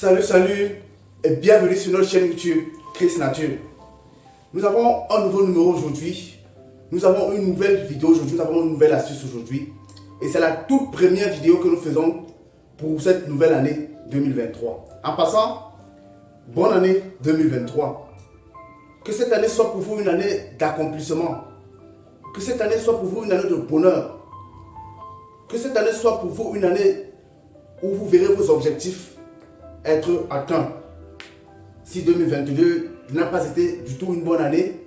Salut et bienvenue sur notre chaîne YouTube Chris Nature. Nous avons un nouveau numéro aujourd'hui. Nous avons une nouvelle vidéo aujourd'hui. Nous avons une nouvelle astuce aujourd'hui. Et c'est la toute première vidéo que nous faisons pour cette nouvelle année 2023. En passant, bonne année 2023. Que cette année soit pour vous une année d'accomplissement. Que cette année soit pour vous une année de bonheur. Que cette année soit pour vous une année où vous verrez vos objectifs être atteints. Si 2022 n'a pas été du tout une bonne année,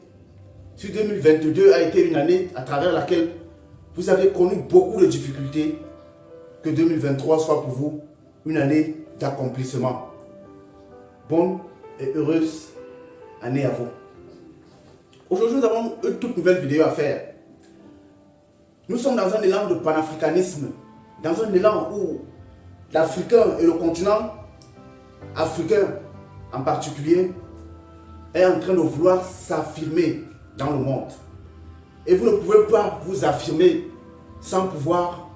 si 2022 a été une année à travers laquelle vous avez connu beaucoup de difficultés, que 2023 soit pour vous une année d'accomplissement. Bonne et heureuse année à vous. Aujourd'hui, nous avons une toute nouvelle vidéo à faire. Nous sommes dans un élan de panafricanisme, dans un élan où l'Africain et le continent africain en particulier est en train de vouloir s'affirmer dans le monde. Et vous ne pouvez pas vous affirmer sans pouvoir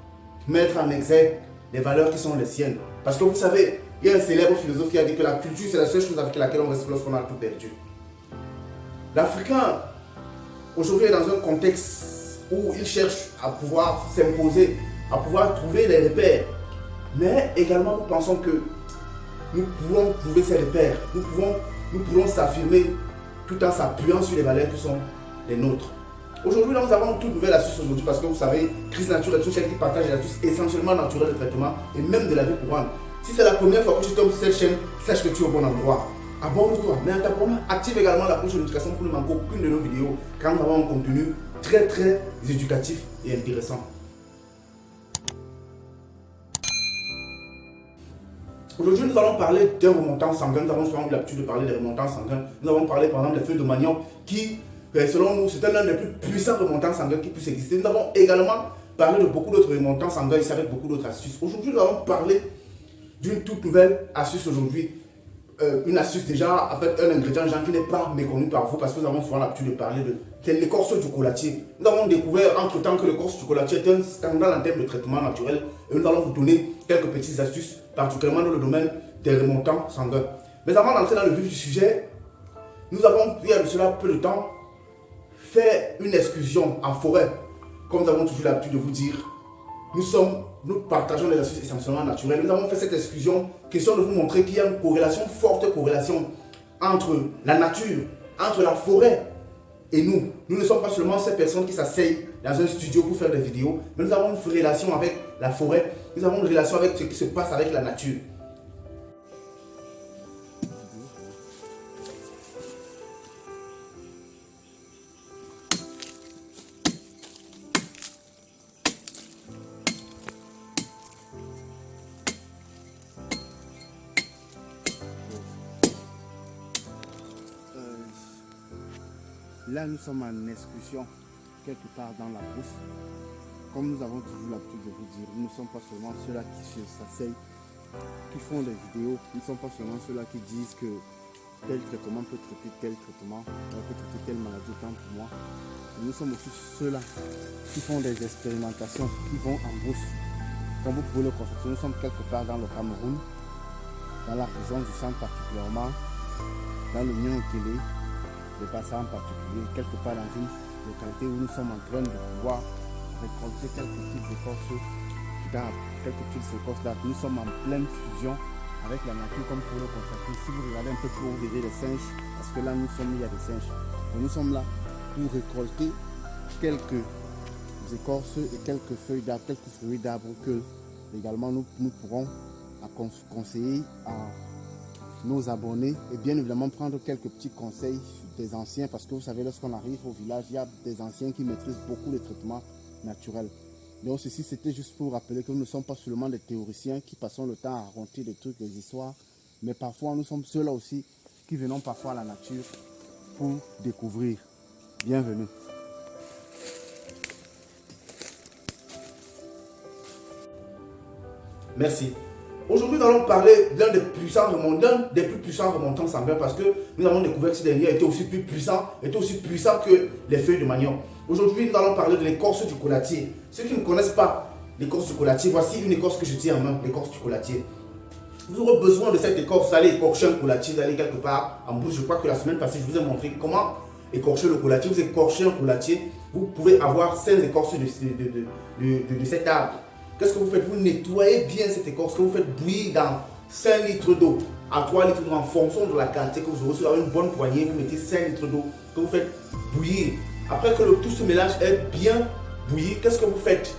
mettre en exergue les valeurs qui sont les siennes. Parce que vous savez, il y a un célèbre philosophe qui a dit que la culture c'est la seule chose avec laquelle on reste lorsqu'on a tout perdu. L'Africain aujourd'hui est dans un contexte où il cherche à pouvoir s'imposer, à pouvoir trouver les repères. Mais également nous pensons que nous pouvons trouver ces repères, nous pouvons s'affirmer tout en s'appuyant sur les valeurs qui sont les nôtres. Aujourd'hui, nous avons une toute nouvelle astuce aujourd'hui parce que vous savez, Chris Nature est une chaîne qui partage des astuces essentiellement naturelles de traitement et même de la vie courante. Si c'est la première fois que tu tombes sur cette chaîne, sache que tu es au bon endroit. Abonne-toi, mais en t'abonnant, active également la cloche de notification pour ne manquer aucune de nos vidéos car nous avons un contenu très éducatif et intéressant. Aujourd'hui, nous allons parler d'un remontant sanguin. Nous avons souvent eu l'habitude de parler des remontants sanguins. Nous avons parlé par exemple des feuilles de manioc qui, selon nous, c'est l'un des plus puissants remontants sanguins qui puisse exister. Nous avons également parlé de beaucoup d'autres remontants sanguins ici avec beaucoup d'autres astuces. Aujourd'hui, nous allons parler d'une toute nouvelle astuce aujourd'hui. Une astuce déjà avec un ingrédient qui n'est pas méconnu par vous parce que nous avons souvent l'habitude de parler de c'est l'écorce du collatier. Nous avons découvert entre temps que l'écorce du collatier est un scandale en termes de traitement naturel et nous allons vous donner quelques petites astuces, particulièrement dans le domaine des remontants sanguins. Mais avant d'entrer dans le vif du sujet, nous avons, il y a de cela peu de temps, fait une excursion en forêt. Comme nous avons toujours l'habitude de vous dire, nous partageons des astuces essentiellement naturelles. Nous avons fait cette excursion, question de vous montrer qu'il y a une corrélation, forte corrélation entre la nature, entre la forêt et nous. Nous ne sommes pas seulement ces personnes qui s'asseyent dans un studio pour faire des vidéos, mais nous avons une relation avec la forêt, nous avons une relation avec ce qui se passe avec la nature. Là, nous sommes en excursion, quelque part dans la brousse. Comme nous avons toujours l'habitude de vous dire, nous ne sommes pas seulement ceux-là qui s'asseyent, qui font des vidéos, nous ne sommes pas seulement ceux-là qui disent que tel traitement peut traiter tel traitement, peut traiter telle maladie, tant pour moi. Et nous sommes aussi ceux-là qui font des expérimentations, qui vont en brousse. Comme vous pouvez le constater, nous sommes quelque part dans le Cameroun, dans la région du centre particulièrement, dans le Nyon-Okele, le bassin en particulier, quelque part dans une localité où nous sommes en train de pouvoir récolter quelques petites écorces d'arbres, Nous sommes en pleine fusion avec la nature, comme pour le constater. Si vous regardez un peu plus haut, vous verrez les singes, parce que là nous sommes, il y a des singes. Et nous sommes là pour récolter quelques écorces et quelques feuilles d'arbres, quelques fruits d'arbres que également nous pourrons conseiller à nos abonnés et bien évidemment prendre quelques petits conseils des anciens parce que vous savez, lorsqu'on arrive au village, il y a des anciens qui maîtrisent beaucoup les traitements naturels. Donc ceci, c'était juste pour rappeler que nous ne sommes pas seulement des théoriciens qui passons le temps à raconter des trucs, des histoires, mais parfois nous sommes ceux-là aussi qui venons parfois à la nature pour découvrir. Bienvenue. Merci. Aujourd'hui, nous allons parler d'un des plus puissants remontants sanguins parce que nous avons découvert que ce dernier était aussi puissant que les feuilles de manioc. Aujourd'hui, nous allons parler de l'écorce du collatier. Ceux qui ne connaissent pas l'écorce du collatier, voici une écorce que je tiens en main, l'écorce du collatier. Vous aurez besoin de cette écorce. Vous allez écorcher un courlatier, vous allez quelque part en bouche. Je crois que la semaine passée, je vous ai montré comment écorcher le courlatier. Vous écorchez un courlatier, vous pouvez avoir 16 écorces de cet arbre. Qu'est-ce que vous faites? Vous nettoyez bien cette écorce que vous faites bouillir dans 5 litres d'eau. À 3 litres d'eau en fonction de la quantité que vous aurez. Sur une bonne poignée, vous mettez 5 litres d'eau que vous faites bouillir. Après que tout ce mélange est bien bouilli, qu'est-ce que vous faites?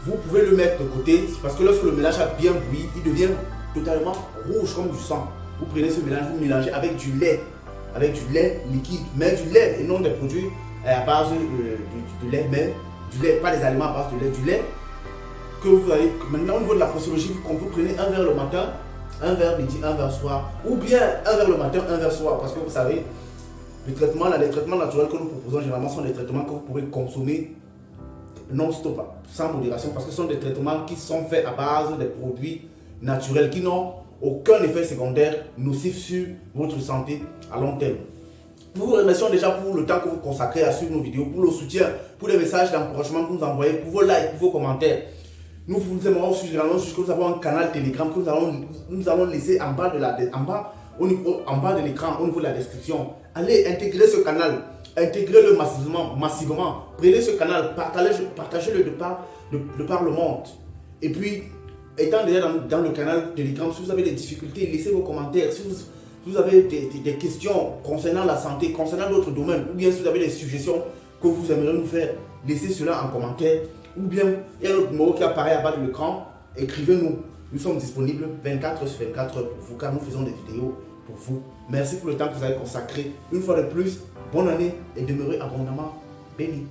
Vous pouvez le mettre de côté parce que lorsque le mélange a bien bouilli, il devient totalement rouge comme du sang. Vous prenez ce mélange, vous mélangez avec du lait liquide, mais du lait et non des produits à base de lait, mais du lait, pas des aliments à base de lait, du lait que vous avez. Maintenant au niveau de la posologie, vous prenez un verre le matin, un verre midi, un verre soir, ou bien un verre le matin, un verre soir, parce que vous savez, les traitements naturels que nous proposons généralement sont des traitements que vous pouvez consommer non-stop, sans modération, parce que ce sont des traitements qui sont faits à base des produits naturels qui n'ont aucun effet secondaire nocif sur votre santé à long terme. Nous vous remercions déjà pour le temps que vous consacrez à suivre nos vidéos, pour le soutien, pour les messages d'encouragement que vous envoyez, pour vos likes, pour vos commentaires. Nous vous aimerons aussi généralement que nous avons un canal Telegram que nous allons laisser en bas de l'écran, au niveau de la description. Allez intégrer ce canal, intégrez-le massivement. Prenez ce canal, partagez-le de par le monde. Et puis, étant déjà dans le canal Telegram, si vous avez des difficultés, laissez vos commentaires. Si vous avez des questions concernant la santé, concernant d'autres domaines, ou bien si vous avez des suggestions que vous aimeriez nous faire, laissez cela en commentaire. Ou bien, il y a notre numéro qui apparaît à bas de l'écran. Écrivez-nous. Nous sommes disponibles 24 sur 24 pour vous, car nous faisons des vidéos pour vous. Merci pour le temps que vous avez consacré. Une fois de plus, bonne année et demeurez abondamment bénis.